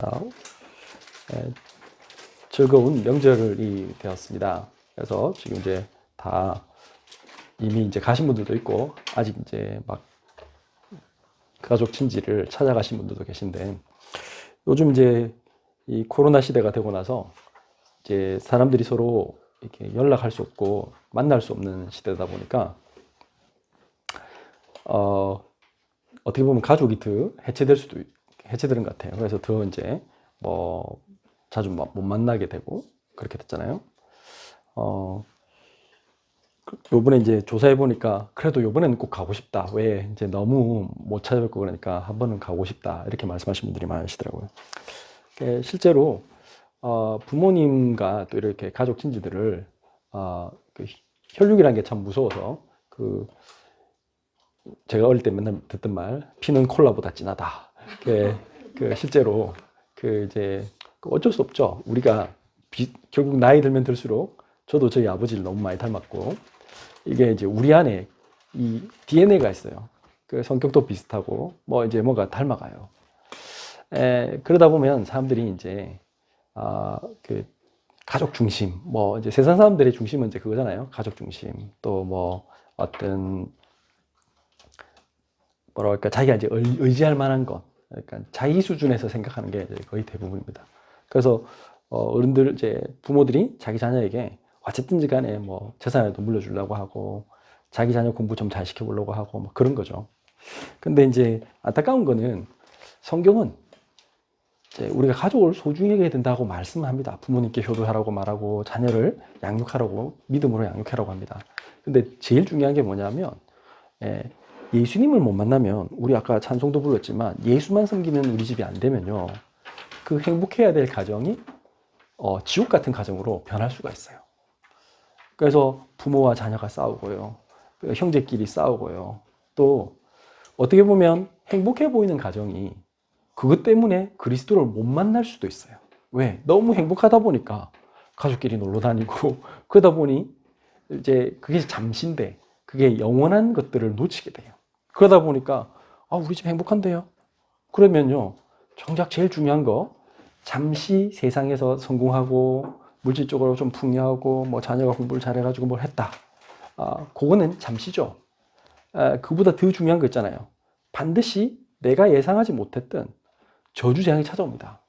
네, 즐거운 명절이 되었습니다. 그래서 지금 이제 다 이미 이제 가신 분들도 있고 아직 이제 막 가족 친지를 찾아가신 분들도 계신데, 요즘 이제 이 코로나 시대가 되고 나서 이제 사람들이 서로 이렇게 연락할 수 없고 만날 수 없는 시대다 보니까 어떻게 보면 가족이 더 해체되는 것 같아요. 그래서 더 이제 뭐 자주 못 만나게 되고 그렇게 됐잖아요. 요번에 이제 조사해 보니까 그래도 요번에는 꼭 가고 싶다. 왜 이제 너무 못 찾아뵙고 그러니까 한 번은 가고 싶다. 이렇게 말씀하시는 분들이 많으시더라고요. 실제로 부모님과 또 이렇게 가족 친지들을 그 혈육이라는 게 참 무서워서, 제가 어릴 때 맨날 듣던 말, 피는 콜라보다 진하다. 실제로 이제 어쩔 수 없죠. 우리가 결국 나이 들면 들수록 저도 저희 아버지를 너무 많이 닮았고, 이게 이제 우리 안에 이 DNA가 있어요. 그 성격도 비슷하고 뭐 이제 뭐가 닮아가요. 그러다 보면 사람들이 이제 그 가족 중심, 뭐 이제 세상 사람들의 중심은 이제 그거잖아요. 가족 중심. 또 뭐 어떤 뭐랄까 자기가 이제 의지할 만한 것, 그러니까 자기 수준에서 생각하는 게 이제 거의 대부분입니다. 그래서 어른들 이제 부모들이 자기 자녀에게 어쨌든지 간에 뭐 재산을 물려주려고 하고 자기 자녀 공부 좀 잘 시켜보려고 하고 뭐 그런 거죠. 근데 이제 안타까운 거는 성경은 이제 우리가 가족을 소중히 여겨야 된다고 말씀합니다. 부모님께 효도하라고 말하고 자녀를 양육하라고, 믿음으로 양육하라고 합니다. 근데 제일 중요한 게 뭐냐면, 예수님을 못 만나면, 우리 아까 찬송도 불렀지만 예수만 섬기는 우리 집이 안 되면요, 그 행복해야 될 가정이 지옥 같은 가정으로 변할 수가 있어요. 그래서 부모와 자녀가 싸우고요, 형제끼리 싸우고요, 또 어떻게 보면 행복해 보이는 가정이 그것 때문에 그리스도를 못 만날 수도 있어요. 왜? 너무 행복하다 보니까 가족끼리 놀러 다니고 그러다 보니 이제 그게 잠시인데 그게 영원한 것들을 놓치게 돼요. 그러다 보니까 우리 집 행복한데요? 그러면요, 정작 제일 중요한 거, 잠시 세상에서 성공하고 물질적으로 좀 풍요하고 뭐 자녀가 공부를 잘해가지고 뭘 했다, 그거는 잠시죠. 그보다 더 중요한 거 있잖아요. 반드시 내가 예상하지 못했던 저주재앙이 찾아옵니다.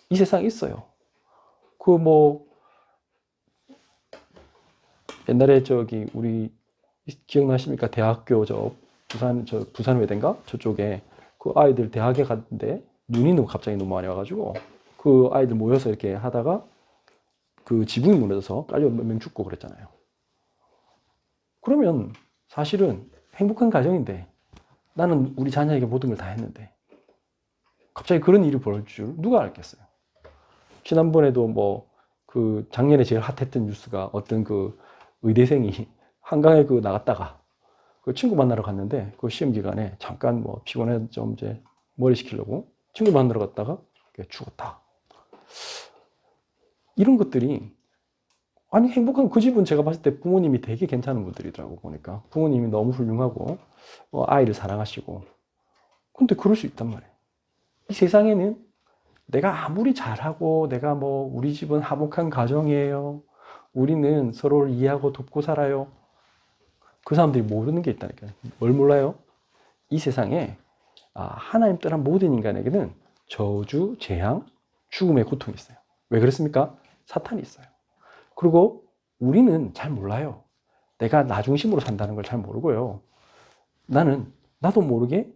이 세상에 있어요. 옛날에 우리 기억나십니까? 대학교 부산 외대인가? 저쪽에 그 아이들 대학에 갔는데 눈이 갑자기 너무 많이 와가지고 그 아이들 모여서 이렇게 하다가 그 지붕이 무너져서 깔려 몇 명 죽고 그랬잖아요. 그러면 사실은 행복한 가정인데 나는 우리 자녀에게 모든 걸 다 했는데 갑자기 그런 일이 벌어질 줄 누가 알겠어요. 지난번에도 작년에 제일 핫했던 뉴스가 어떤 그 의대생이 한강에 나갔다가 그 친구 만나러 갔는데 그 시험 기간에 잠깐 피곤해서 좀 이제 머리 식히려고 친구 만나러 갔다가 죽었다. 이런 것들이, 아니 행복한 그 집은 제가 봤을 때 부모님이 되게 괜찮은 분들이더라고. 보니까 부모님이 너무 훌륭하고 아이를 사랑하시고, 근데 그럴 수 있단 말이에요. 이 세상에는 내가 아무리 잘하고 내가 우리 집은 화목한 가정이에요, 우리는 서로를 이해하고 돕고 살아요, 그 사람들이 모르는 게 있다니까요. 뭘 몰라요? 이 세상에 하나님 떠난 모든 인간에게는 저주, 재앙, 죽음의 고통이 있어요. 왜 그렇습니까? 사탄이 있어요. 그리고 우리는 잘 몰라요. 내가 나 중심으로 산다는 걸 잘 모르고요, 나도 모르게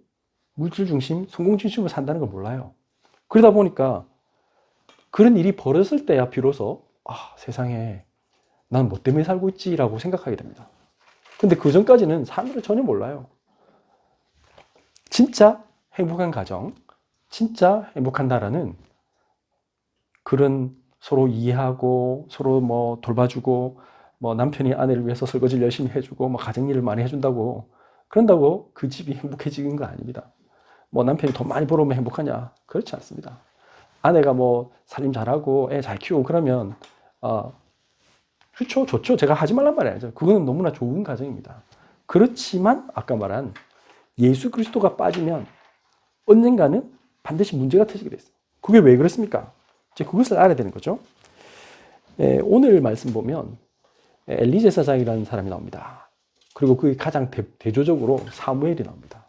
물질 중심, 성공 중심으로 산다는 걸 몰라요. 그러다 보니까 그런 일이 벌어졌을 때야 비로소 세상에 난 뭐 때문에 살고 있지라고 생각하게 됩니다. 근데 그 전까지는 사람들은 전혀 몰라요. 진짜 행복한 가정, 진짜 행복한 나라는 그런 서로 이해하고 서로 돌봐주고 남편이 아내를 위해서 설거지를 열심히 해주고 가정일을 많이 해준다고 그런다고 그 집이 행복해지는 거 아닙니다. 남편이 돈 많이 벌어오면 행복하냐? 그렇지 않습니다. 아내가 살림 잘하고 애 잘 키우고 그러면 그렇죠, 좋죠. 제가 하지 말란 말이 아니죠. 그거는 너무나 좋은 가정입니다. 그렇지만 아까 말한 예수 그리스도가 빠지면 언젠가는 반드시 문제가 터지게 돼 있어요. 그게 왜 그렇습니까? 이제 그것을 알아야 되는 거죠. 오늘 말씀 보면 엘리 제사장이라는 사람이 나옵니다. 그리고 그게 가장 대조적으로 사무엘이 나옵니다.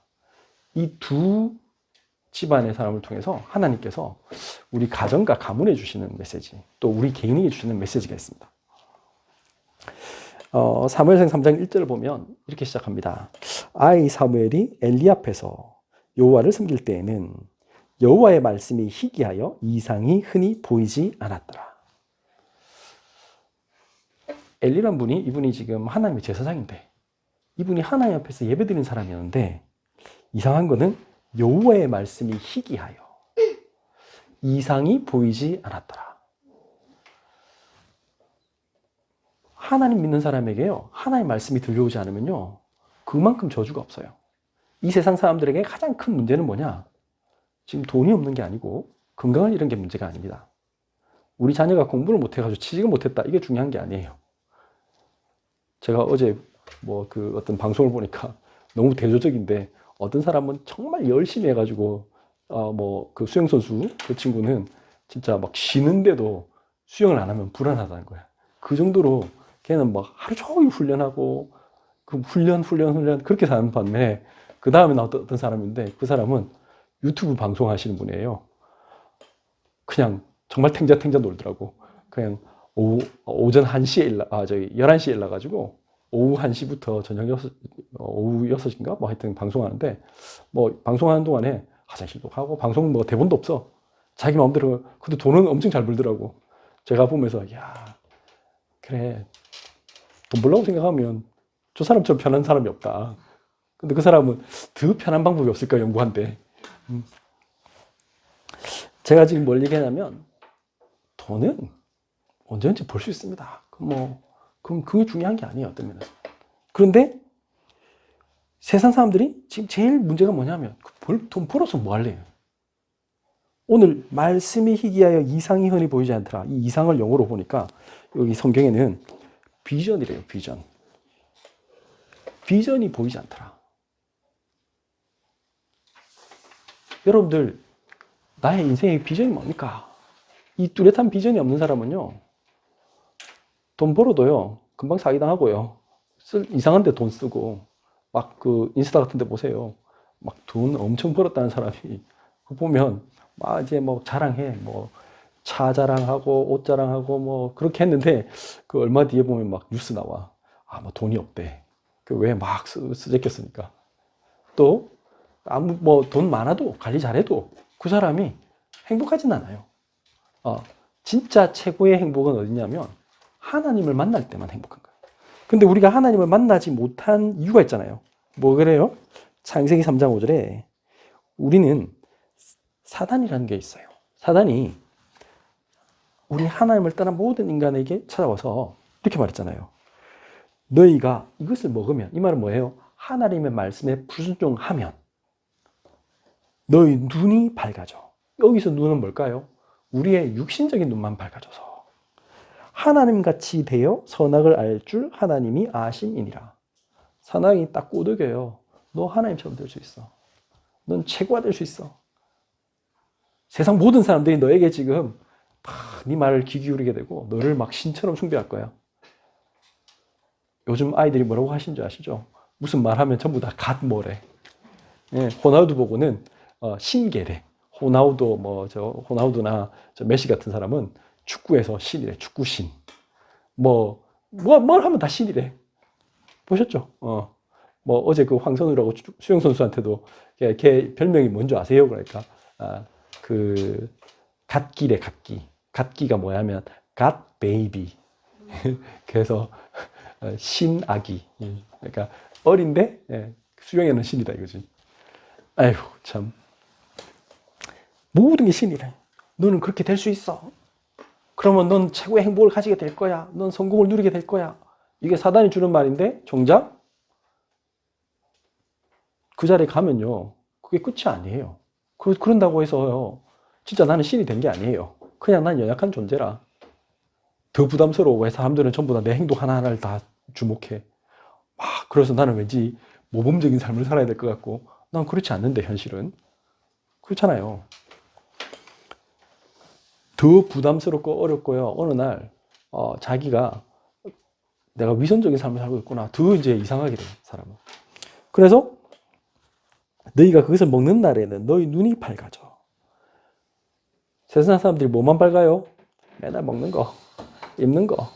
이 두 집안의 사람을 통해서 하나님께서 우리 가정과 가문에 주시는 메시지, 또 우리 개인에게 주시는 메시지가 있습니다. 사무엘상 3장 1절을 보면 이렇게 시작합니다. 아이 사무엘이 엘리 앞에서 여호와를 섬길 때에는 여호와의 말씀이 희귀하여 이상이 흔히 보이지 않았더라. 엘리란 분이, 이분이 지금 하나님의 제사장인데, 이분이 하나님 앞에서 예배드리는 사람이었는데, 이상한 거는 여호와의 말씀이 희귀하여 이상이 보이지 않았더라. 하나님 믿는 사람에게요, 하나님 말씀이 들려오지 않으면요, 그만큼 저주가 없어요. 이 세상 사람들에게 가장 큰 문제는 뭐냐? 지금 돈이 없는 게 아니고 건강을 잃은 게 문제가 아닙니다. 우리 자녀가 공부를 못해가지고 취직을 못했다, 이게 중요한 게 아니에요. 제가 어제 어떤 방송을 보니까 너무 대조적인데, 어떤 사람은 정말 열심히 해가지고 그 수영선수 그 친구는 진짜 막 쉬는데도 수영을 안 하면 불안하다는 거야. 그 정도로 걔는 막 하루 종일 훈련하고 그 훈련 그렇게 사는 반면에, 그 다음에 나왔던 어떤 사람인데, 그 사람은 유튜브 방송하시는 분이에요. 그냥 정말 탱자 놀더라고. 그냥 오전 1시에 11시에 일어나가지고 오후 1시부터 저녁 오후 6시인가? 하여튼 방송하는데, 방송하는 동안에 화장실도 가고, 방송 대본도 없어. 자기 마음대로. 근데 돈은 엄청 잘 벌더라고. 제가 보면서, 야, 그래. 돈 벌려고 생각하면 저 사람처럼 편한 사람이 없다. 근데 그 사람은 더 편한 방법이 없을까 연구한대. 제가 지금 뭘 얘기하냐면, 돈은 언제든지 벌 수 있습니다. 그럼 그게 중요한 게 아니에요, 어떤 면에서. 그런데 세상 사람들이 지금 제일 문제가 뭐냐면, 돈 벌어서 뭐 할래요? 오늘 말씀이 희귀하여 이상이 흔히 보이지 않더라. 이 이상을 영어로 보니까 여기 성경에는 비전이래요, 비전. 비전이 보이지 않더라. 여러분들, 나의 인생의 비전이 뭡니까? 이 뚜렷한 비전이 없는 사람은요, 돈 벌어도요, 금방 사기당하고요, 이상한 데 돈 쓰고, 인스타 같은 데 보세요. 돈 엄청 벌었다는 사람이, 보면, 이제 자랑해. 차 자랑하고, 옷 자랑하고, 그렇게 했는데, 그 얼마 뒤에 보면 뉴스 나와. 돈이 없대. 왜 쓰재꼈으니까. 또, 돈 많아도, 관리 잘해도, 그 사람이 행복하진 않아요. 진짜 최고의 행복은 어디냐면, 하나님을 만날 때만 행복한 거예요. 근데 우리가 하나님을 만나지 못한 이유가 있잖아요. 그래요? 창세기 3장 5절에 우리는 사단이라는 게 있어요. 사단이 우리 하나님을 떠난 모든 인간에게 찾아와서 이렇게 말했잖아요. 너희가 이것을 먹으면, 이 말은 뭐예요? 하나님의 말씀에 불순종하면 너희 눈이 밝아져. 여기서 눈은 뭘까요? 우리의 육신적인 눈만 밝아져서 하나님같이 되어 선악을 알 줄 하나님이 아심이니라. 사단이 딱 꼬드겨요. 너 하나님처럼 될 수 있어. 넌 최고가 될 수 있어. 세상 모든 사람들이 너에게 지금 네 말을 귀 기울이게 되고 너를 신처럼 숭배할 거야. 요즘 아이들이 뭐라고 하신 줄 아시죠? 무슨 말하면 전부 다 갓 뭐래. 예, 호나우두 보고는 신계래. 호나우두나 메시 같은 사람은 축구에서 신이래. 축구신. 뭘 하면 다 신이래. 보셨죠? 어제 그 황선우라고 수영선수한테도 걔 별명이 뭔지 아세요? 그러니까, 갓기래, 갓기. 갓기가 뭐냐면, 갓 베이비. 그래서, 신아기. 그러니까, 어린데, 수영에는 신이다 이거지. 아이고, 참. 모든 게 신이래. 너는 그렇게 될 수 있어. 그러면 넌 최고의 행복을 가지게 될 거야. 넌 성공을 누리게 될 거야. 이게 사단이 주는 말인데, 정작 그 자리에 가면요, 그게 끝이 아니에요. 그런다고 해서요, 진짜 나는 신이 된 게 아니에요. 그냥 난 연약한 존재라. 더 부담스러워. 왜 사람들은 전부 다 내 행동 하나하나를 다 주목해. 그래서 나는 왠지 모범적인 삶을 살아야 될 것 같고, 난 그렇지 않는데, 현실은. 그렇잖아요. 더 부담스럽고 어렵고요. 어느 날 자기가 내가 위선적인 삶을 살고 있구나. 더 이제 이상하게 돼요, 사람은. 그래서 너희가 그것을 먹는 날에는 너희 눈이 밝아져. 세상 사람들이 뭐만 밝아요? 맨날 먹는 거, 입는 거,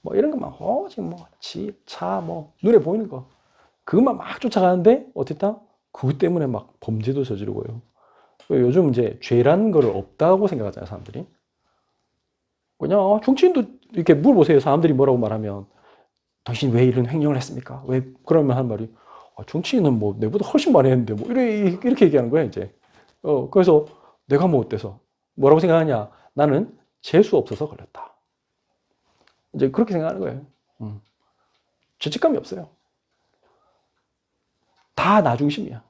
뭐 이런 것만 오직 뭐 집, 차, 뭐 눈에 보이는 거 그것만 막 쫓아가는데 어땠다? 그것 때문에 막 범죄도 저지르고요. 요즘 이제 죄라는 거를 없다고 생각하잖아요, 사람들이. 그냥 정치인도 이렇게 물어보세요. 사람들이 뭐라고 말하면 당신 왜 이런 횡령을 했습니까? 왜 그러면 한 말이 정치인은 뭐 내보다 훨씬 많이 했는데 뭐 이렇게 얘기하는 거예요, 이제. 그래서 내가 뭐 어때서 뭐라고 생각하냐? 나는 재수 없어서 걸렸다. 이제 그렇게 생각하는 거예요. 죄책감이 없어요. 다 나중심이야.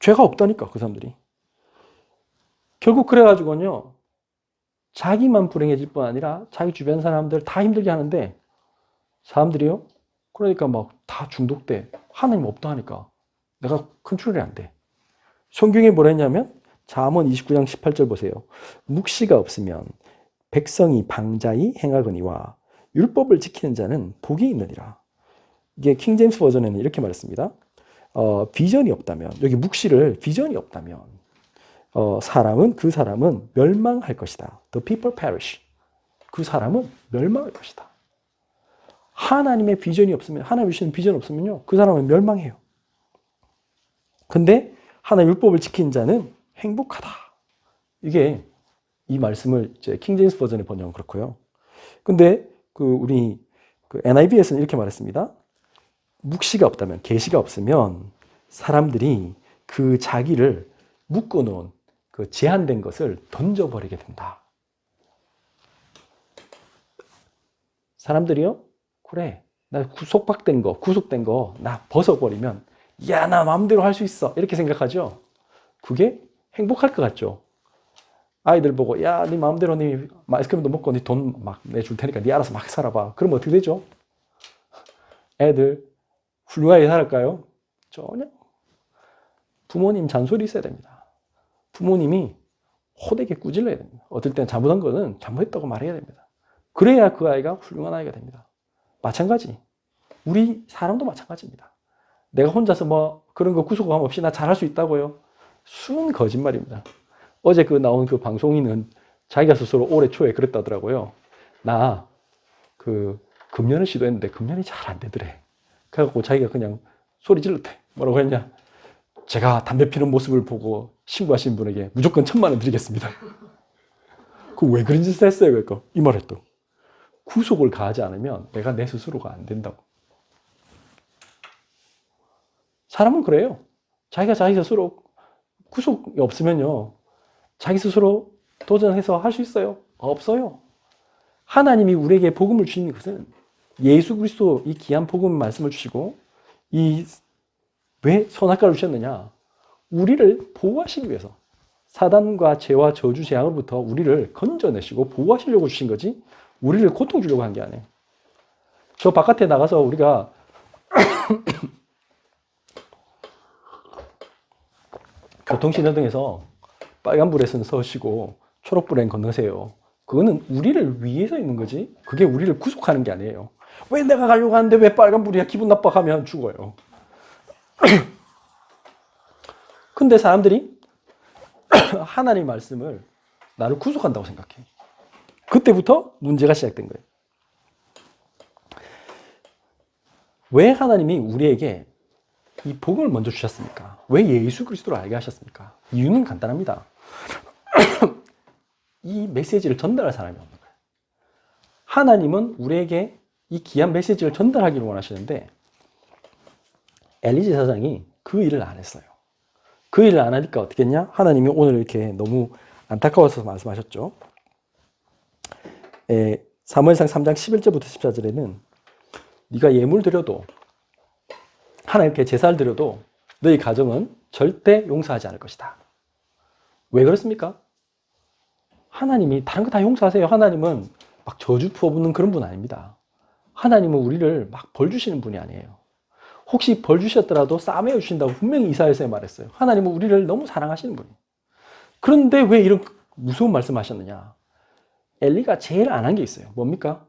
죄가 없다니까, 그 사람들이. 결국 그래가지고는요, 자기만 불행해질 뿐 아니라 자기 주변 사람들 다 힘들게 하는데, 사람들이요, 그러니까 막 다 중독돼. 하나님 없다 하니까 내가 컨트롤이 안 돼. 성경에 뭐라 했냐면, 잠언 29장 18절 보세요. 묵시가 없으면 백성이 방자히 행하거니와 율법을 지키는 자는 복이 있느니라. 이게 킹제임스 버전에는 이렇게 말했습니다. 비전이 없다면, 여기 묵시를 비전이 없다면 그 사람은 멸망할 것이다. The people perish. 그 사람은 멸망할 것이다. 하나님의 비전이 없으면, 하나님 주시는 비전이 없으면요, 그 사람은 멸망해요. 근데 하나님 율법을 지키는 자는 행복하다. 이게 이 말씀을 이제 킹제임스 버전의 번역은 그렇고요. 근데 우리 NIV에서는 이렇게 말했습니다. 묵시가 없다면, 계시가 없으면 사람들이 그 자기를 묶어놓은 그 제한된 것을 던져버리게 된다. 사람들이요, 그래, 나 구속된 거, 나 벗어버리면, 야, 나 마음대로 할 수 있어. 이렇게 생각하죠? 그게 행복할 것 같죠? 아이들 보고, 야, 네 마음대로 네 아이스크림도 먹고 네 돈 막 내줄 테니까 네 알아서 막 살아봐. 그러면 어떻게 되죠? 애들 훌륭하게 살을까요? 전혀. 부모님 잔소리 있어야 됩니다. 부모님이 호되게 꾸질러야 됩니다. 어떨 땐 잘못한 거는 잘못했다고 말해야 됩니다. 그래야 그 아이가 훌륭한 아이가 됩니다. 마찬가지. 우리 사람도 마찬가지입니다. 내가 혼자서 뭐 그런 거 구속감 없이 나 잘할 수 있다고요? 순 거짓말입니다. 어제 나온 그 방송인은 자기가 스스로 올해 초에 그랬다더라고요. 나 금연을 시도했는데 금연이 잘 안 되더래. 그래갖고 자기가 그냥 소리 질렀대. 뭐라고 했냐? 제가 담배 피는 모습을 보고 신고하신 분에게 무조건 1,000만 원 드리겠습니다. 그 왜 그런 짓을 했어요? 그러니까 이 말 했더. 구속을 가하지 않으면 내가 내 스스로가 안 된다고. 사람은 그래요. 자기가 자기 스스로 구속이 없으면요, 자기 스스로 도전해서 할 수 있어요? 없어요. 하나님이 우리에게 복음을 주신 것은 예수 그리스도 이 귀한 복음 말씀을 주시고, 왜 선악과를 주셨느냐? 우리를 보호하시기 위해서. 사단과 죄와 저주 재앙으로부터 우리를 건져내시고 보호하시려고 주신 거지, 우리를 고통 주려고 한 게 아니에요. 저 바깥에 나가서 우리가 교통신호등에서 빨간불에서는 서시고 초록불엔 건너세요. 그거는 우리를 위해서 있는 거지, 그게 우리를 구속하는 게 아니에요. 왜 내가 가려고 하는데 왜 빨간불이야? 기분 나빠하면 죽어요. 근데 사람들이 하나님 말씀을 나를 구속한다고 생각해. 그때부터 문제가 시작된 거예요. 왜 하나님이 우리에게 이 복음을 먼저 주셨습니까? 왜 예수 그리스도를 알게 하셨습니까? 이유는 간단합니다. 이 메시지를 전달할 사람이 없는 거예요. 하나님은 우리에게 이 귀한 메시지를 전달하기를 원하시는데, 엘리제 사장이 그 일을 안 했어요. 그 일을 안 하니까 어떻게 했냐? 하나님이 오늘 이렇게 너무 안타까워서 말씀하셨죠. 사무엘상 3장 11절부터 14절에는 네가 예물 드려도, 하나님께 제사를 드려도 너희 가정은 절대 용서하지 않을 것이다. 왜 그렇습니까? 하나님이 다른 거 다 용서하세요. 하나님은 막 저주 퍼붓는 그런 분 아닙니다. 하나님은 우리를 막 벌 주시는 분이 아니에요. 혹시 벌 주셨더라도 싸매어 주신다고 분명히 이사야서에 말했어요. 하나님은 우리를 너무 사랑하시는 분이에요. 그런데 왜 이런 무서운 말씀하셨느냐? 엘리가 제일 안 한 게 있어요. 뭡니까?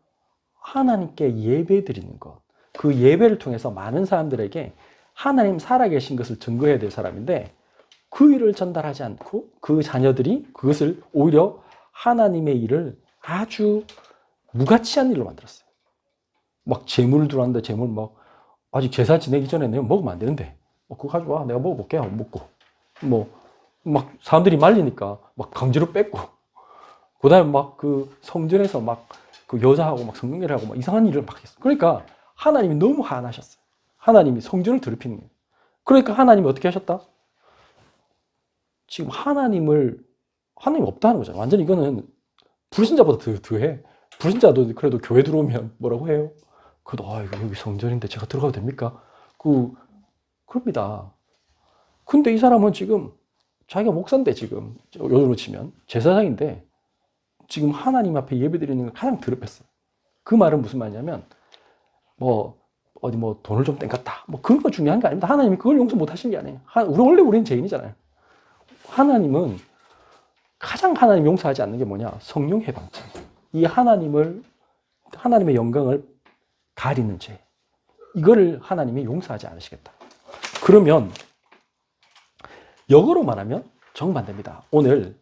하나님께 예배 드리는 것. 그 예배를 통해서 많은 사람들에게 하나님 살아계신 것을 증거해야 될 사람인데 그 일을 전달하지 않고 그 자녀들이 그것을 오히려 하나님의 일을 아주 무가치한 일로 만들었어요. 막 재물을 들어왔는데 재물 막 아직 제사 지내기 전에 내가 먹으면 안 되는데 그거 가져와 내가 먹어볼게 하고 먹고 뭐 막 사람들이 말리니까 막 강제로 뺏고 그다음에 막 그 성전에서 막 그 여자하고 막 성관계를 하고 막 이상한 일을 막 했어요. 그러니까 하나님이 너무 화나셨어요. 하나님이 성전을 더럽히는 거예요. 그러니까 하나님이 어떻게 하셨다? 지금 하나님이 없다는 거잖아요. 완전히 이거는 불신자보다 더해. 불신자도 그래도 교회 들어오면 뭐라고 해요? 그래도 여기 성전인데 제가 들어가도 됩니까? 그럽니다. 근데 이 사람은 지금 자기가 목사인데 지금 요즘으로 치면 제사장인데 지금 하나님 앞에 예배드리는 걸 가장 더럽혔어요. 그 말은 무슨 말이냐면 어디 돈을 좀 땡겼다. 그런 거 중요한 게 아닙니다. 하나님이 그걸 용서 못 하시는 게 아니에요. 원래 우리는 죄인이잖아요. 하나님은 가장 하나님 용서하지 않는 게 뭐냐? 성령 해방죄. 이 하나님의 영광을 가리는 죄. 이거를 하나님이 용서하지 않으시겠다. 그러면 역으로 말하면 정반대입니다. 오늘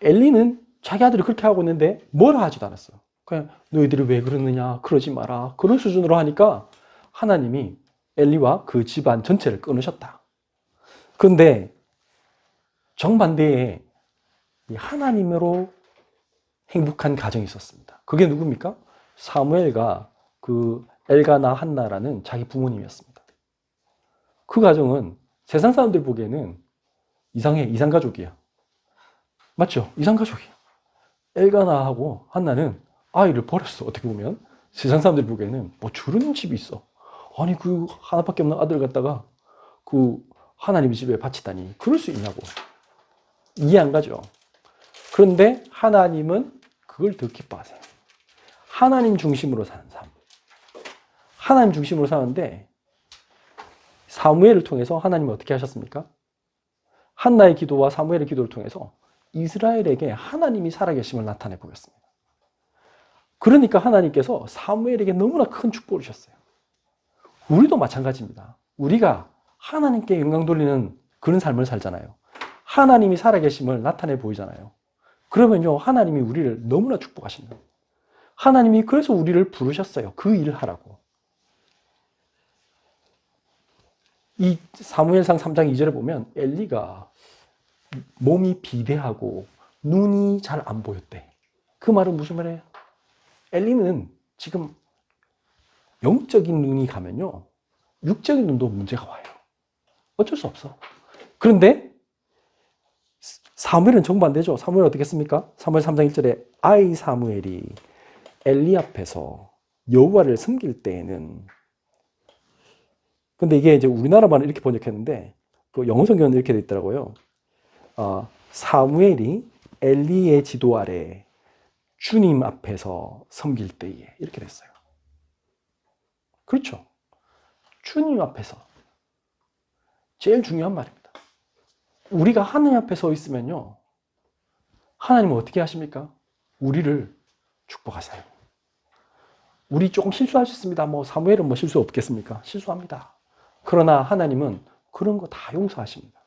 엘리는 자기 아들이 그렇게 하고 있는데 뭐라 하지도 않았어요. 그냥 너희들이 왜 그러느냐, 그러지 마라. 그런 수준으로 하니까 하나님이 엘리와 그 집안 전체를 끊으셨다. 그런데 정반대에 하나님으로 행복한 가정이 있었습니다. 그게 누굽니까? 사무엘과 그 엘가나 한나라는 자기 부모님이었습니다. 그 가정은 세상 사람들 보기에는 이상가족이야. 맞죠? 이상가족이야. 엘가나하고 한나는 아이를 버렸어. 어떻게 보면 세상 사람들 보기에는 저런 집이 있어. 아니 그 하나밖에 없는 아들 갖다가 그 하나님 집에 바치다니 그럴 수 있냐고. 이해 안 가죠? 그런데 하나님은 그걸 더 기뻐하세요. 하나님 중심으로 사는 삶. 하나님 중심으로 사는데 사무엘을 통해서 하나님은 어떻게 하셨습니까? 한나의 기도와 사무엘의 기도를 통해서 이스라엘에게 하나님이 살아계심을 나타내 보였습니다. 그러니까 하나님께서 사무엘에게 너무나 큰 축복을 주셨어요. 우리도 마찬가지입니다. 우리가 하나님께 영광 돌리는 그런 삶을 살잖아요. 하나님이 살아계심을 나타내 보이잖아요. 그러면요, 하나님이 우리를 너무나 축복하십니다. 하나님이 그래서 우리를 부르셨어요. 그 일을 하라고. 이 사무엘상 3장 2절에 보면 엘리가 몸이 비대하고 눈이 잘 안 보였대. 그 말은 무슨 말이에요? 엘리는 지금 영적인 눈이 가면요, 육적인 눈도 문제가 와요. 어쩔 수 없어. 그런데 사무엘은 정반대죠. 사무엘 어떻게 했습니까? 사무엘 3장 1절에 아이 사무엘이 엘리 앞에서 여호와를 섬길 때에는, 근데 이게 이제 우리나라 말은 이렇게 번역했는데 그 영어 성경은 이렇게 돼 있더라고요. 사무엘이 엘리의 지도 아래 주님 앞에서 섬길 때에, 이렇게 됐어요. 그렇죠. 주님 앞에서. 제일 중요한 말입니다. 우리가 하나님 앞에 서 있으면요, 하나님은 어떻게 하십니까? 우리를 축복하세요. 우리 조금 실수할 수 있습니다. 사무엘은 실수 없겠습니까? 실수합니다. 그러나 하나님은 그런 거 다 용서하십니다.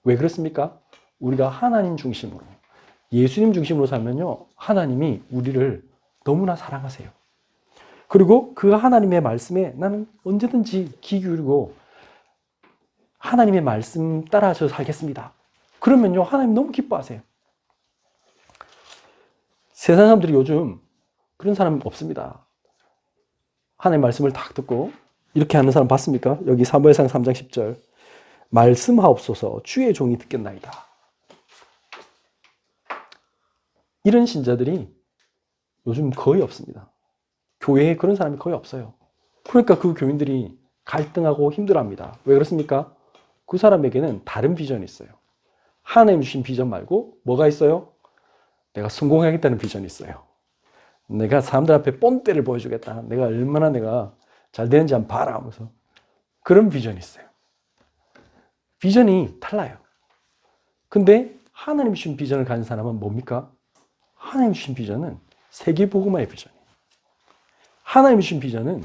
왜 그렇습니까? 우리가 하나님 중심으로, 예수님 중심으로 살면요, 하나님이 우리를 너무나 사랑하세요. 그리고 그 하나님의 말씀에 나는 언제든지 귀 기울이고 하나님의 말씀 따라서 살겠습니다. 그러면요, 하나님 너무 기뻐하세요. 세상 사람들이 요즘 그런 사람 없습니다. 하나님의 말씀을 딱 듣고 이렇게 하는 사람 봤습니까? 여기 사무엘상 3장 10절. 말씀하옵소서 주의 종이 듣겠나이다. 이런 신자들이 요즘 거의 없습니다. 교회에 그런 사람이 거의 없어요. 그러니까 그 교인들이 갈등하고 힘들어합니다. 왜 그렇습니까? 그 사람에게는 다른 비전이 있어요. 하나님 주신 비전 말고 뭐가 있어요? 내가 성공하겠다는 비전이 있어요. 내가 사람들 앞에 뽐때를 보여주겠다. 내가 얼마나 잘 되는지 한번 봐라 하면서 그런 비전이 있어요. 비전이 달라요. 근데 하나님이 주신 비전을 가진 사람은 뭡니까? 하나님이 주신 비전은 세계복음화의 비전이에요. 하나님이 주신 비전은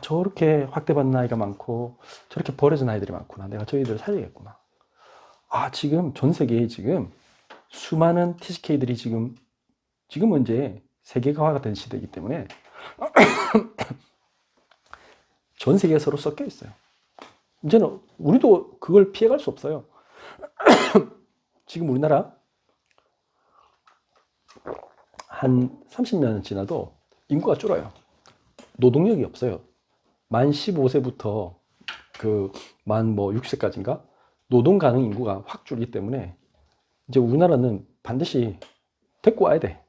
저렇게 학대받는 아이가 많고 저렇게 버려진 아이들이 많구나. 내가 저희들을 살리겠구나. 지금 전 세계에 지금 수많은 TCK들이 지금은 이제 세계화가 된 시대이기 때문에 전 세계가 서로 섞여 있어요. 이제는 우리도 그걸 피해갈 수 없어요. 지금 우리나라 한 30년 지나도 인구가 줄어요. 노동력이 없어요. 만 15세부터 만 60세까지인가 노동 가능 인구가 확 줄기 때문에 이제 우리나라는 반드시 데리고 와야 돼.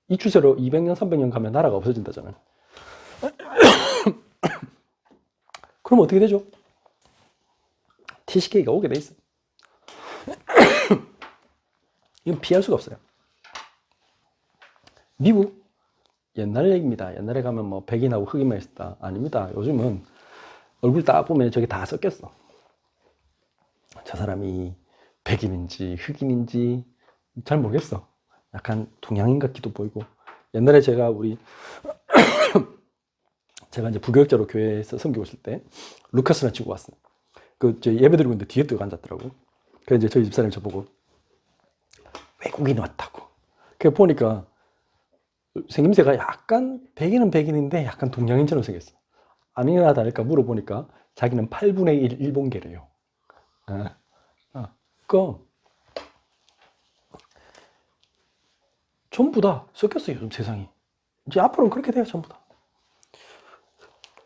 이 추세로 200년, 300년 가면 나라가 없어진다잖아요. 그럼 어떻게 되죠? TCK가 오게 돼 있어. 이건 피할 수가 없어요. 미국 옛날 얘기입니다. 옛날에 가면 뭐 백인하고 흑인만 있었다. 아닙니다. 요즘은 얼굴 딱 보면 저게 다 섞였어. 저 사람이 백인인지 흑인인지 잘 모르겠어. 약간 동양인 같기도 보이고. 옛날에 제가 이제 부교육자로 교회에서 섬기고 있을 때 루카스라는 친구가 왔어요. 저 예배 드리고 있는데 뒤에 뜨고 앉았더라고. 그래서 이제 저희 집사람이 저보고 외국인이 왔다고. 그래 보니까 생김새가 약간 백인은 백인인데 약간 동양인처럼 생겼어. 아니나 다를까 물어보니까 자기는 8분의 1 일본계래요. 전부 다 섞였어요. 요즘 세상이. 이제 앞으로는 그렇게 돼요. 전부 다.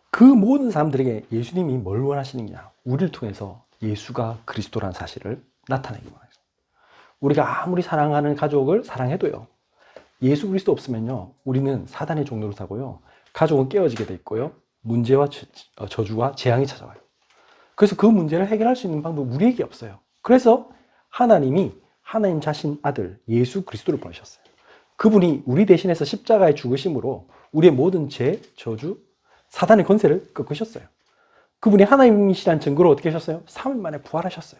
그 모든 사람들에게 예수님이 뭘 원하시느냐? 우리를 통해서 예수가 그리스도라는 사실을 나타내기 원해요. 우리가 아무리 사랑하는 가족을 사랑해도요. 예수 그리스도 없으면요. 우리는 사단의 종로를 타고요. 가족은 깨어지게 돼 있고요. 문제와 저주와 재앙이 찾아와요. 그래서 그 문제를 해결할 수 있는 방법은 우리에게 없어요. 그래서 하나님이 하나님 자신 아들 예수 그리스도를 보내셨어요. 그분이 우리 대신해서 십자가에 죽으심으로 우리의 모든 죄, 저주, 사단의 권세를 꺾으셨어요. 그분이 하나님이시라는 증거로 어떻게 하셨어요? 3일 만에 부활하셨어요.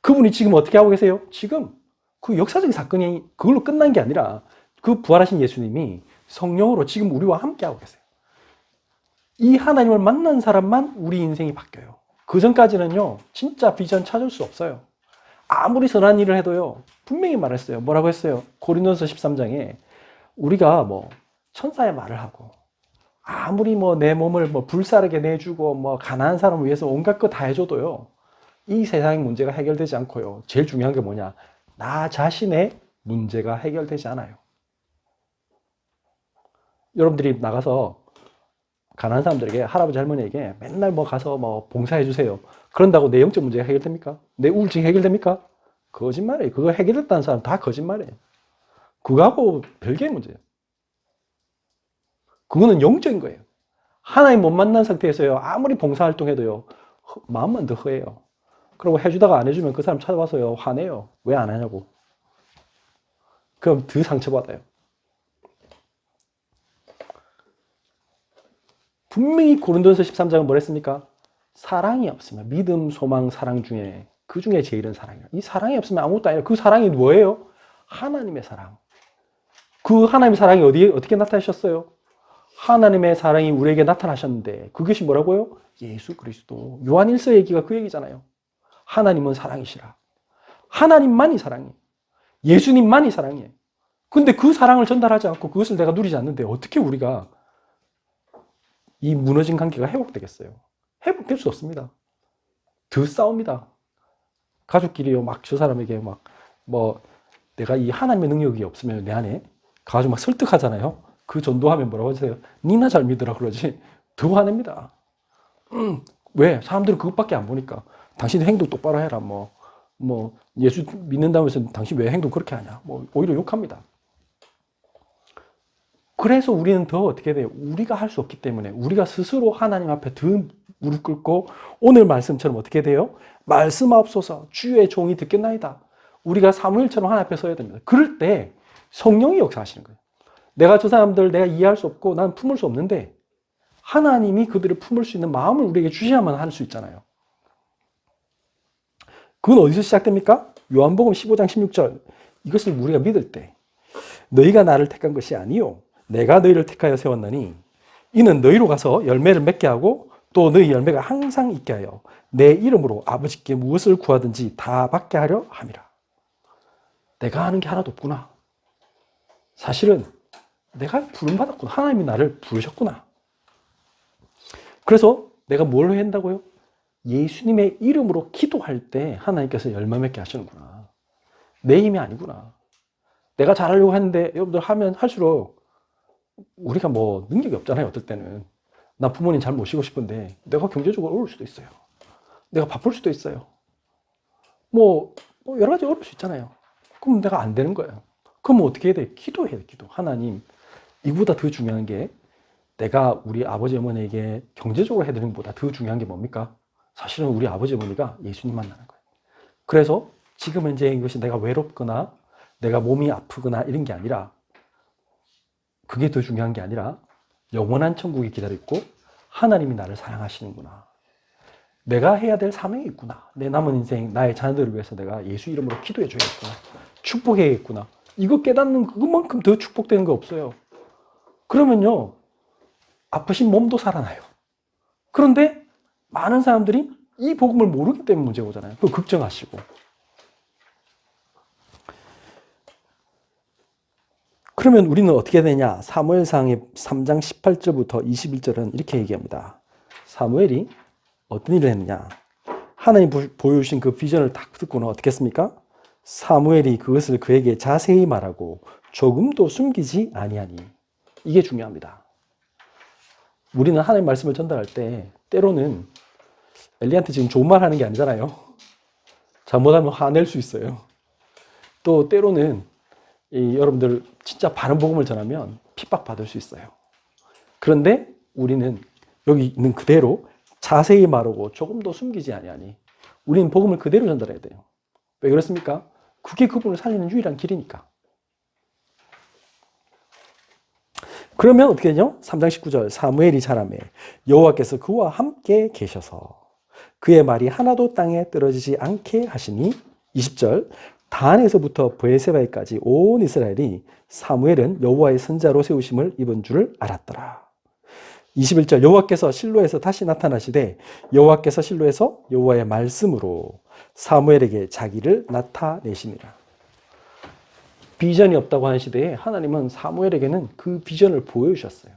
그분이 지금 어떻게 하고 계세요? 지금 그 역사적인 사건이 그걸로 끝난 게 아니라 그 부활하신 예수님이 성령으로 지금 우리와 함께 하고 계세요. 이 하나님을 만난 사람만 우리 인생이 바뀌어요. 그 전까지는요, 진짜 비전 찾을 수 없어요. 아무리 선한 일을 해도요, 분명히 말했어요. 뭐라고 했어요? 고린도서 13장에 우리가 천사의 말을 하고, 아무리 내 몸을 불사르게 내주고, 가난한 사람을 위해서 온갖 거 다 해줘도요, 이 세상의 문제가 해결되지 않고요. 제일 중요한 게 뭐냐? 나 자신의 문제가 해결되지 않아요. 여러분들이 나가서 가난한 사람들에게, 할아버지 할머니에게 맨날 가서 봉사해 주세요. 그런다고 내 영적 문제가 해결됩니까? 내 우울증이 해결됩니까? 거짓말이에요. 그거 해결됐다는 사람 다 거짓말이에요. 그거하고 별개의 문제예요. 그거는 영적인 거예요. 하나님 못 만난 상태에서요. 아무리 봉사활동해도요. 마음만 더 허해요. 그리고 해주다가 안 해주면 그 사람 찾아와서요. 화내요. 왜 안 하냐고. 그럼 더 상처받아요. 분명히 고린도전서 13장은 뭘 했습니까? 사랑이 없으면 믿음, 소망, 사랑 중에 그 중에 제일은 사랑이에요. 이 사랑이 없으면 아무것도 아니에요. 그 사랑이 뭐예요? 하나님의 사랑. 그 하나님의 사랑이 어떻게 나타나셨어요? 하나님의 사랑이 우리에게 나타나셨는데 그것이 뭐라고요? 예수 그리스도. 요한 1서 얘기가 그 얘기잖아요. 하나님은 사랑이시라. 하나님만이 사랑이에요. 예수님만이 사랑이에요. 근데 그 사랑을 전달하지 않고 그것을 내가 누리지 않는데 어떻게 우리가 이 무너진 관계가 회복되겠어요? 회복될 수 없습니다. 더 싸웁니다. 가족끼리요, 저 사람에게 내가 이 하나님의 능력이 없으면 내 안에 가가지고 설득하잖아요. 그 전도하면 뭐라고 하세요? 니나 잘 믿으라 그러지. 더 화냅니다. 왜? 사람들은 그것밖에 안 보니까. 당신 행동 똑바로 해라. 예수 믿는다면서 당신 왜 행동 그렇게 하냐. 오히려 욕합니다. 그래서 우리는 더 어떻게 돼요? 우리가 할 수 없기 때문에 우리가 스스로 하나님 앞에 더 무릎 꿇고 오늘 말씀처럼 어떻게 돼요? 말씀하옵소서 주의 종이 듣겠나이다. 우리가 사무엘처럼 하나님 앞에 서야 됩니다. 그럴 때 성령이 역사하시는 거예요. 내가 저 사람들 내가 이해할 수 없고 난 품을 수 없는데 하나님이 그들을 품을 수 있는 마음을 우리에게 주셔야만 할 수 있잖아요. 그건 어디서 시작됩니까? 요한복음 15장 16절. 이것을 우리가 믿을 때 너희가 나를 택한 것이 아니요 내가 너희를 택하여 세웠나니 이는 너희로 가서 열매를 맺게 하고 또 너희 열매가 항상 있게 하여 내 이름으로 아버지께 무엇을 구하든지 다 받게 하려 함이라. 내가 하는 게 하나도 없구나. 사실은 내가 부름받았구나. 하나님이 나를 부르셨구나. 그래서 내가 뭘 해야 한다고요? 예수님의 이름으로 기도할 때 하나님께서 열매 맺게 하시는구나. 내 힘이 아니구나. 내가 잘하려고 했는데 여러분들 하면 할수록 우리가 뭐 능력이 없잖아요. 어떨 때는. 나 부모님 잘 모시고 싶은데 내가 경제적으로 어려울 수도 있어요. 내가 바쁠 수도 있어요. 뭐 여러 가지 어려울 수 있잖아요. 그럼 내가 안 되는 거예요. 그럼 어떻게 해야 돼? 기도해야 돼. 기도. 하나님, 이거보다 더 중요한 게 내가 우리 아버지 어머니에게 경제적으로 해드리는 것보다 더 중요한 게 뭡니까? 사실은 우리 아버지 어머니가 예수님 만나는 거예요. 그래서 지금 현재 이것이 내가 외롭거나 내가 몸이 아프거나 이런 게 아니라 그게 더 중요한 게 아니라 영원한 천국이 기다리고 있고 하나님이 나를 사랑하시는구나. 내가 해야 될 사명이 있구나. 내 남은 인생 나의 자녀들을 위해서 내가 예수 이름으로 기도해 줘야겠구나. 축복해야겠구나. 이거 깨닫는 그것만큼 더 축복되는 거 없어요. 그러면요. 아프신 몸도 살아나요. 그런데 많은 사람들이 이 복음을 모르기 때문에 문제가 오잖아요. 그거 걱정하시고. 그러면 우리는 어떻게 되냐? 사무엘상의 3장 18절부터 21절은 이렇게 얘기합니다. 사무엘이 어떤 일을 했느냐? 하나님 보여주신 그 비전을 딱 듣고는 어떻게 했습니까? 사무엘이 그것을 그에게 자세히 말하고 조금도 숨기지 아니하니. 이게 중요합니다. 우리는 하나님 말씀을 전달할 때 때로는 엘리한테 지금 좋은 말 하는 게 아니잖아요. 잘못하면 화낼 수 있어요. 또 때로는 여러분들 진짜 바른 복음을 전하면 핍박받을 수 있어요. 그런데 우리는 여기 있는 그대로 자세히 말하고 조금도 숨기지 아니하니 우리는 복음을 그대로 전달해야 돼요. 왜 그렇습니까? 그게 그분을 살리는 유일한 길이니까. 그러면 어떻게 되죠? 3장 19절 사무엘이 자라매 여호와께서 그와 함께 계셔서 그의 말이 하나도 땅에 떨어지지 않게 하시니 20절 단에서부터 브에세바에까지 온 이스라엘이 사무엘은 여호와의 선자로 세우심을 입은 줄을 알았더라. 21절 여호와께서 실로에서 다시 나타나시되 여호와께서 실로에서 여호와의 말씀으로 사무엘에게 자기를 나타내시니라. 비전이 없다고 하는 시대에 하나님은 사무엘에게는 그 비전을 보여주셨어요.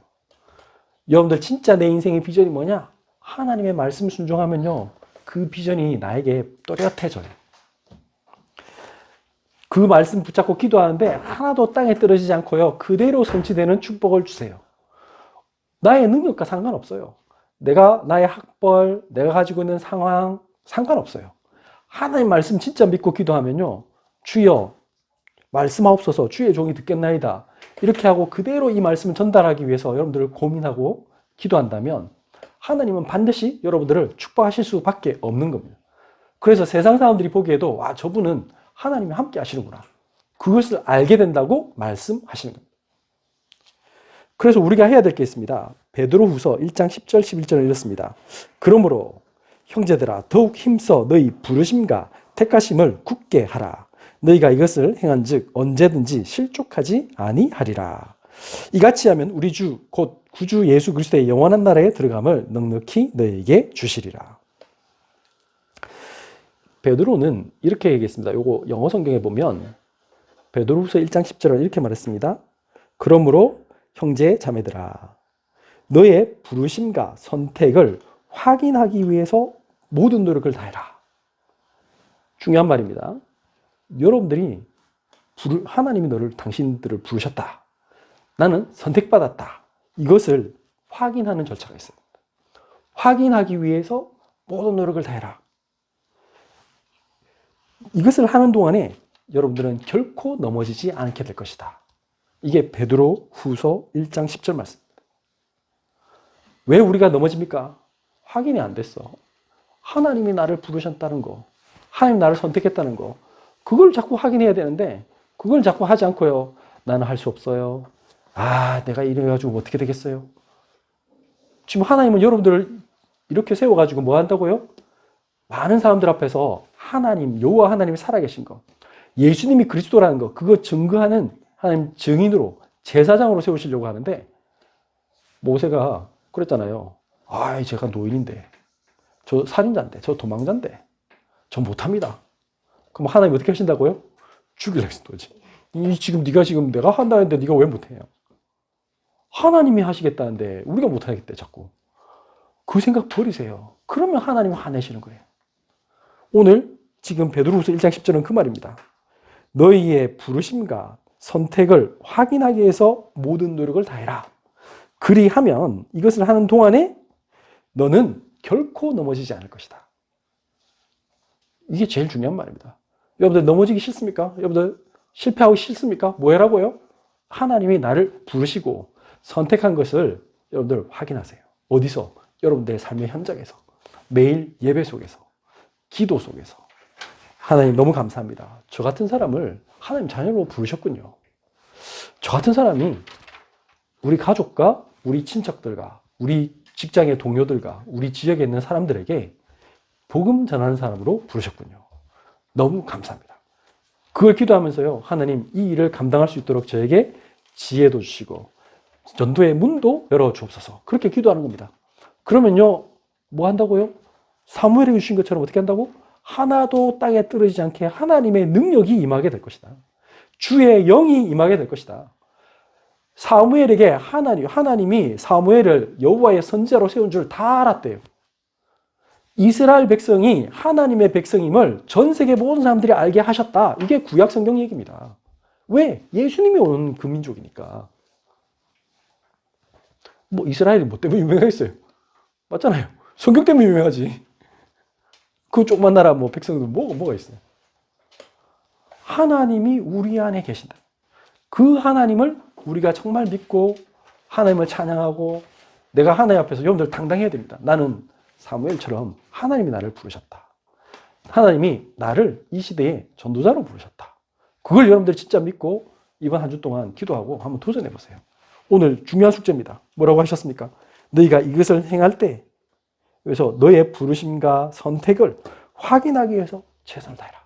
여러분들 진짜 내 인생의 비전이 뭐냐? 하나님의 말씀 순종하면요 그 비전이 나에게 또렷해져요. 그 말씀 붙잡고 기도하는데 하나도 땅에 떨어지지 않고요 그대로 성취되는 축복을 주세요. 나의 능력과 상관없어요. 내가 나의 학벌, 내가 가지고 있는 상황 상관없어요. 하나님 말씀 진짜 믿고 기도하면요 주여 말씀하옵소서 주의 종이 듣겠나이다. 이렇게 하고 그대로 이 말씀을 전달하기 위해서 여러분들을 고민하고 기도한다면 하나님은 반드시 여러분들을 축복하실 수밖에 없는 겁니다. 그래서 세상 사람들이 보기에도 와 저분은 하나님이 함께 하시는구나. 그것을 알게 된다고 말씀하시는 겁니다. 그래서 우리가 해야 될 게 있습니다. 베드로후서 1장 10절 11절을 읽었습니다. 그러므로 형제들아 더욱 힘써 너희 부르심과 택하심을 굳게 하라. 너희가 이것을 행한즉 언제든지 실족하지 아니하리라. 이같이 하면 우리 주 곧 구주 예수 그리스도의 영원한 나라에 들어감을 넉넉히 너희에게 주시리라. 베드로는 이렇게 얘기했습니다. 요거 영어 성경에 보면 베드로후서 1장 10절을 이렇게 말했습니다. 그러므로 형제 자매들아 너의 부르심과 선택을 확인하기 위해서 모든 노력을 다해라. 중요한 말입니다. 여러분들이 하나님이 당신들을 부르셨다. 나는 선택받았다. 이것을 확인하는 절차가 있습니다. 확인하기 위해서 모든 노력을 다해라. 이것을 하는 동안에 여러분들은 결코 넘어지지 않게 될 것이다. 이게 베드로 후서 1장 10절 말씀입니다. 왜 우리가 넘어집니까? 확인이 안 됐어. 하나님이 나를 부르셨다는 거, 하나님 나를 선택했다는 거, 그걸 자꾸 확인해야 되는데 그걸 자꾸 하지 않고요. 나는 할 수 없어요. 내가 이래가지고 어떻게 되겠어요? 지금 하나님은 여러분들을 이렇게 세워가지고 뭐 한다고요? 많은 사람들 앞에서 하나님, 여호와 하나님이 살아계신 것, 예수님이 그리스도라는 것, 그거 증거하는 하나님 증인으로 제사장으로 세우시려고 하는데 모세가 그랬잖아요. 아, 제가 노인인데, 저 살인자인데, 저 도망자인데, 저 못합니다. 그럼 하나님 어떻게 하신다고요? 죽이려 했었지. 지금 네가 지금 내가 한다는데 네가 왜 못해요? 하나님이 하시겠다는데 우리가 못하겠대 자꾸. 그 생각 버리세요. 그러면 하나님 화내시는 거예요. 오늘 지금 베드로후서 1장 10절은 그 말입니다. 너희의 부르심과 선택을 확인하기 위해서 모든 노력을 다해라. 그리하면 이것을 하는 동안에 너는 결코 넘어지지 않을 것이다. 이게 제일 중요한 말입니다. 여러분들 넘어지기 싫습니까? 여러분들 실패하고 싫습니까? 뭐 해라고요? 하나님이 나를 부르시고 선택한 것을 여러분들 확인하세요. 어디서? 여러분들의 삶의 현장에서, 매일 예배 속에서, 기도 속에서. 하나님 너무 감사합니다. 저 같은 사람을 하나님 자녀로 부르셨군요. 저 같은 사람이 우리 가족과 우리 친척들과 우리 직장의 동료들과 우리 지역에 있는 사람들에게 복음 전하는 사람으로 부르셨군요. 너무 감사합니다. 그걸 기도하면서요, 하나님 이 일을 감당할 수 있도록 저에게 지혜도 주시고 전도의 문도 열어주옵소서. 그렇게 기도하는 겁니다. 그러면요, 뭐 한다고요? 사무엘에게 주신 것처럼 어떻게 한다고? 하나도 땅에 떨어지지 않게 하나님의 능력이 임하게 될 것이다. 주의 영이 임하게 될 것이다. 사무엘에게 하나님이 사무엘을 여호와의 선지자로 세운 줄 다 알았대요. 이스라엘 백성이 하나님의 백성임을 전 세계 모든 사람들이 알게 하셨다. 이게 구약 성경 얘기입니다. 왜? 예수님이 온 그 민족이니까. 뭐 이스라엘이 뭐 때문에 유명했어요? 맞잖아요. 성경 때문에 유명하지. 그 조그만 나라 뭐 백성들 뭐가 있어요? 하나님이 우리 안에 계신다. 그 하나님을 우리가 정말 믿고 하나님을 찬양하고 내가 하나님 앞에서 여러분들 당당해야 됩니다. 나는 사무엘처럼 하나님이 나를 부르셨다. 하나님이 나를 이 시대의 전도자로 부르셨다. 그걸 여러분들 진짜 믿고 이번 한 주 동안 기도하고 한번 도전해 보세요. 오늘 중요한 숙제입니다. 뭐라고 하셨습니까? 너희가 이것을 행할 때 그래서 너의 부르심과 선택을 확인하기 위해서 최선을 다해라.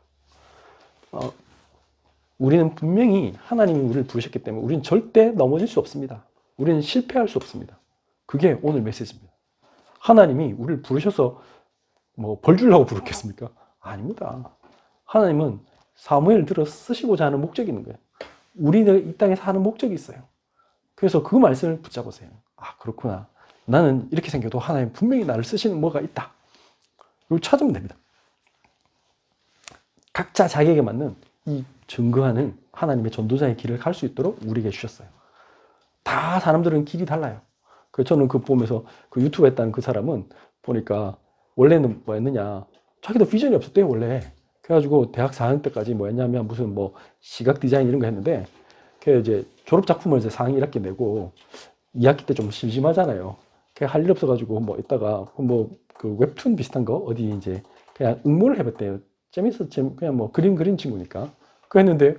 우리는 분명히 하나님이 우리를 부르셨기 때문에 우리는 절대 넘어질 수 없습니다. 우리는 실패할 수 없습니다. 그게 오늘 메시지입니다. 하나님이 우리를 부르셔서 뭐 벌 주려고 부르겠습니까? 아닙니다. 하나님은 사무엘을 들어 쓰시고자 하는 목적이 있는 거예요. 우리는 이 땅에 사는 목적이 있어요. 그래서 그 말씀을 붙잡으세요. 아, 그렇구나. 나는 이렇게 생겨도 하나님 분명히 나를 쓰시는 뭐가 있다. 이걸 찾으면 됩니다. 각자 자기에게 맞는 이 증거하는 하나님의 전도자의 길을 갈 수 있도록 우리에게 주셨어요. 다 사람들은 길이 달라요. 그래서 저는 그 보면서 그 유튜브 했다는 그 사람은 보니까 원래는 뭐 했느냐. 자기도 비전이 없었대요, 원래. 그래가지고 대학 4학년 때까지 뭐 했냐면 무슨 뭐 시각 디자인 이런 거 했는데 그 이제 졸업작품을 이제 4학년 1학기 내고 2학기 때 좀 심심하잖아요. 할 일 없어가지고 뭐 있다가 뭐 그 웹툰 비슷한 거 어디 이제 그냥 응모를 해봤대요. 그냥 뭐 그림 그린 친구니까. 그 했는데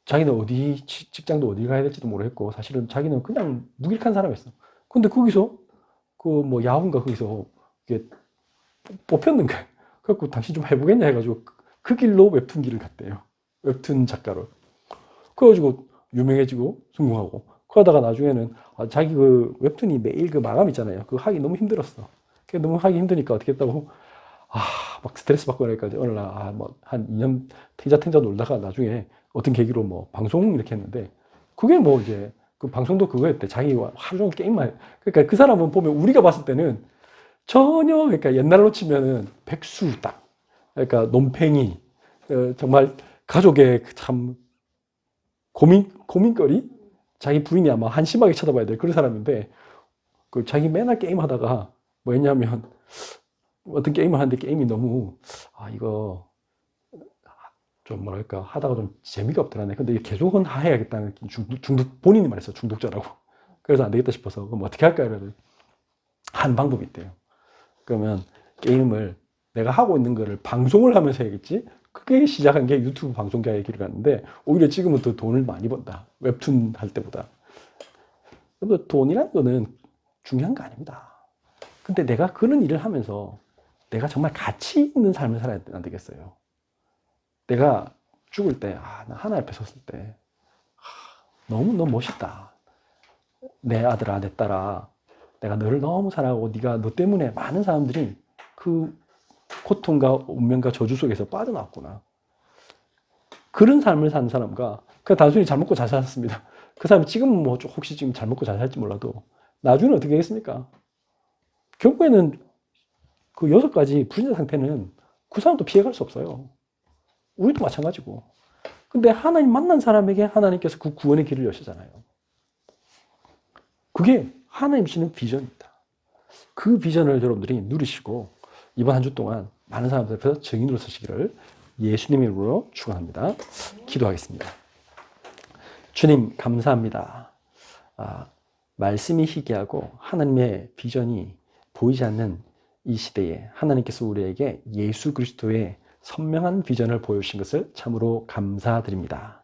자기는 어디 직장도 어디 가야 될지도 모르겠고 사실은 자기는 그냥 무기력한 사람이었어. 근데 거기서 그 뭐 야후인가 거기서 이게 뽑혔는 거야. 그래갖고 당신 좀 해보겠냐 해가지고 그 길로 웹툰 길을 갔대요. 웹툰 작가로. 그래가지고 유명해지고 성공하고. 그러다가 나중에는 자기 그 웹툰이 매일 그 마감 있잖아요. 그거 하기 너무 힘들었어. 그게 너무 하기 힘드니까 어떻게 했다고? 막 스트레스 받고 그러니까 어느 날 뭐 한 2년 탱자 놀다가 나중에 어떤 계기로 뭐 방송 이렇게 했는데 그게 뭐 이제 그 방송도 그거였대. 자기 하루 종일 게임만. 그러니까 그 사람은 보면 우리가 봤을 때는 전혀 그러니까 옛날로 치면은 백수 딱. 그러니까 논팽이 정말 가족의 참 고민거리. 자기 부인이 아마 한심하게 쳐다봐야 될 그런 사람인데 그 자기 맨날 게임 하다가 뭐 했냐면 어떤 게임을 하는데 게임이 너무 이거 좀 뭐랄까 하다가 좀 재미가 없더라네. 근데 계속은 해야겠다는 중독 본인이 말했어. 중독자라고. 그래서 안 되겠다 싶어서 그럼 어떻게 할까요? 그래서 한 방법이 있대요. 그러면 게임을 내가 하고 있는 거를 방송을 하면서 해야겠지. 그게 시작한 게 유튜브 방송가의 길을 갔는데 오히려 지금은 더 돈을 많이 번다. 웹툰 할 때보다. 돈이라는 거는 중요한 거 아닙니다. 근데 내가 그런 일을 하면서 내가 정말 가치 있는 삶을 살아야 안 되겠어요. 내가 죽을 때, 나 하나님 앞에 섰을 때, 너무 멋있다. 내 아들아, 내 딸아, 내가 너를 너무 사랑하고 네가 너 때문에 많은 사람들이 그 고통과 운명과 저주 속에서 빠져나왔구나. 그런 삶을 사는 사람과 그냥 단순히 잘 먹고 잘 살았습니다. 그 사람이 지금은 뭐 혹시 지금 잘 먹고 잘 살지 몰라도 나중에는 어떻게 하겠습니까? 결국에는 그 6가지 불신자 상태는 그 사람도 피해갈 수 없어요. 우리도 마찬가지고. 근데 하나님 만난 사람에게 하나님께서 그 구원의 길을 여시잖아요. 그게 하나님 주시는 비전입니다. 그 비전을 여러분들이 누리시고 이번 한 주 동안 많은 사람들 앞에서 증인으로 서시기를 예수님의 이름으로 축원합니다. 기도하겠습니다. 주님 감사합니다. 말씀이 희귀하고 하나님의 비전이 보이지 않는 이 시대에 하나님께서 우리에게 예수 그리스도의 선명한 비전을 보여주신 것을 참으로 감사드립니다.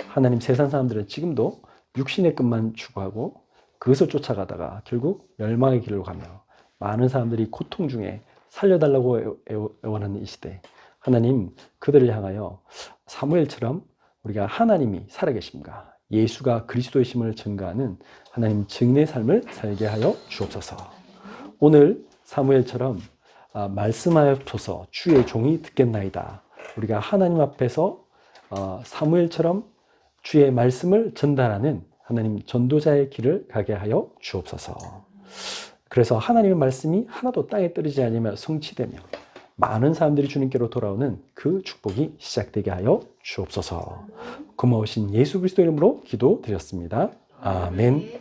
하나님, 세상 사람들은 지금도 육신의 끝만 추구하고 그것을 쫓아가다가 결국 멸망의 길로 가며 많은 사람들이 고통 중에 살려달라고 애원하는 이 시대, 하나님, 그들을 향하여 사무엘처럼 우리가 하나님이 살아계십니다, 예수가 그리스도의심을 증거하는 하나님 증인의 삶을 살게 하여 주옵소서. 오늘 사무엘처럼 말씀하옵소서 주의 종이 듣겠나이다. 우리가 하나님 앞에서 사무엘처럼 주의 말씀을 전달하는 하나님 전도자의 길을 가게 하여 주옵소서. 그래서 하나님의 말씀이 하나도 땅에 떨어지지 않으며 성취되며 많은 사람들이 주님께로 돌아오는 그 축복이 시작되게 하여 주옵소서. 고마우신 예수 그리스도 이름으로 기도드렸습니다. 아멘.